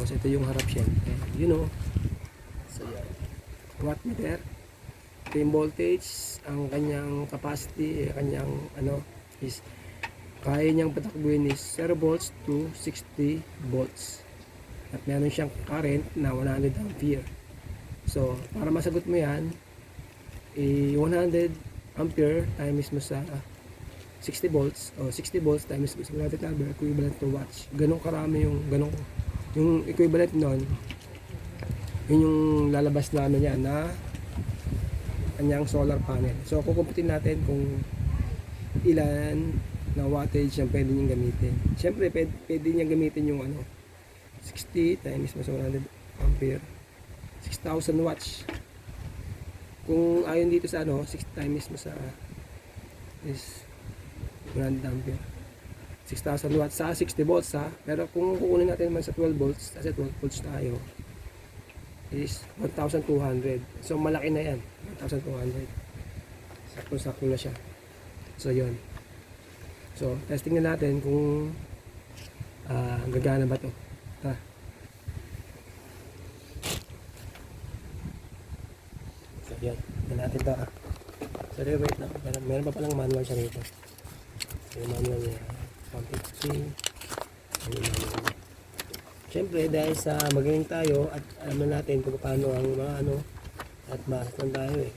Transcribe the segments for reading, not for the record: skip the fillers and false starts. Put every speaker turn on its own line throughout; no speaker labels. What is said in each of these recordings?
Tapos ito yung harap syempre, you know. So yan, wattmeter. Ito yung voltage, ang kanyang capacity, kanyang ano is kaya niyang patakbuhin is 0 volts to 60 volts. At meron siyang current na 100 ampere. So para masagot mo yan, 100 ampere times mo sa 60 volts o 60 volts times mo sa magnetic number equivalent to watts. Ganun karami yung yung equivalent nun, yun yung lalabas na ano niya na kanyang solar panel. So kukumputin natin kung ilan na wattage yung pwede niyang gamitin. Siyempre pwede niyang gamitin yung ano 60 times mas 100 ampere, 6,000 watts. Kung ayon dito sa ano 60 times mo sa is 100 ampere, 6,000 watts sa 60 volts ha. Pero kung kukunin natin naman sa 12 volts, kasi 12 volts tayo, is 1,200. So malaki na yan, 1,200. Sakto-sakto na siya. So yun. So testing na natin kung gagana ba to. Ha? So yan, tignan natin to ha. So wait lang, meron pa palang manual siya rito. So yung manual niya 150. Siyempre dahil sa magaling tayo at alam na natin kung paano ang mga ano at mahasan tayo eh.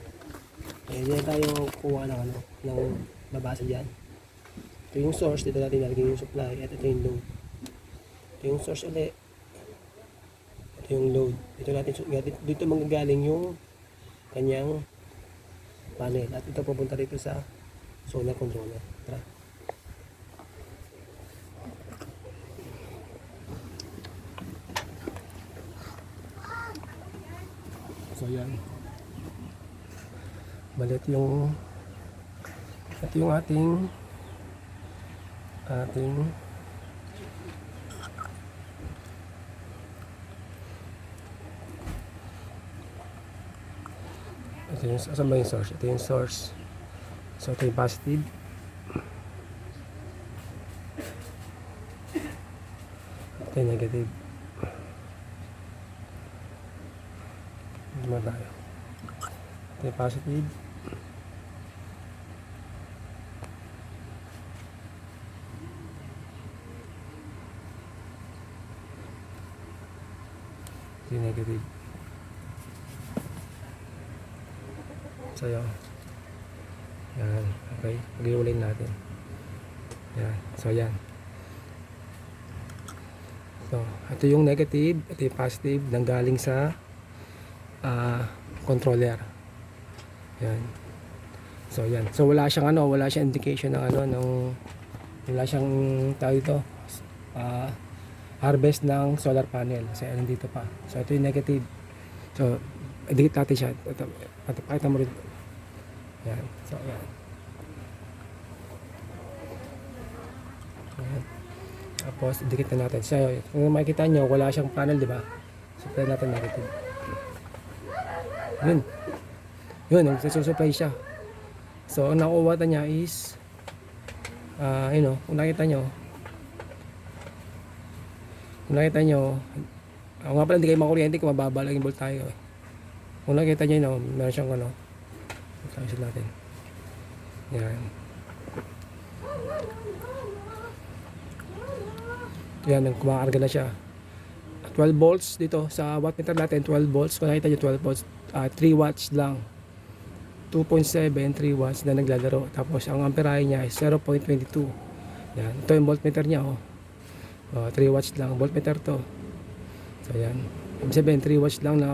Kaya hindi tayo kuha ng ano, ng babasa dyan. Ito yung source, dito natin nalagay yung supply at ito yung load. Ito yung source ulit. Ito yung load. Dito manggagaling yung kanyang panel at ito pupunta dito sa solar controller. Tara. So yan. Balit yung ito yung ating ito yung saan ba yung source? Ito yung source. So ito yung positive. Ito yung negative. Dito tayo. Ito yung positive. Ito yung negative. So yun. Yan. Okay. Pag-iulin natin. Yan. So yan. So, ito yung negative. Ito yung positive. Nanggaling sa controller. Yan. So yan. So wala siyang ano, wala siyang indication ng ano, wala siyang tawag ito. Harvest ng solar panel. Kasi ano dito pa. So ito yung negative. So dikit natin siya. Pakita mo rin. Yan. So yan. Yan. Tapos dikit na natin. So kung makikita nyo, wala siyang panel, di ba? So play natin negative. Yun. Yun, nagsusupply siya. So ang nakuha niya is you know, kung nakita nyo, nga pala hindi kayo makuryente kung mababa lang yung volt tayo eh. Kung nakita nyo, no, meron siyang ano, ayusin natin. Yan. Yan, kumakarga na siya. 12 volts dito sa wattmeter natin, 12 volts. Kung nakita nyo 12 volts, 3 watts lang. 2.7, 3 watts na naglalaro. Tapos ang amperahe niya is 0.22. Yan. Ito yung voltmeter niya, oh. 3 watts lang. Voltmeter to. So yan. Ibig sabihin, 3 watts lang na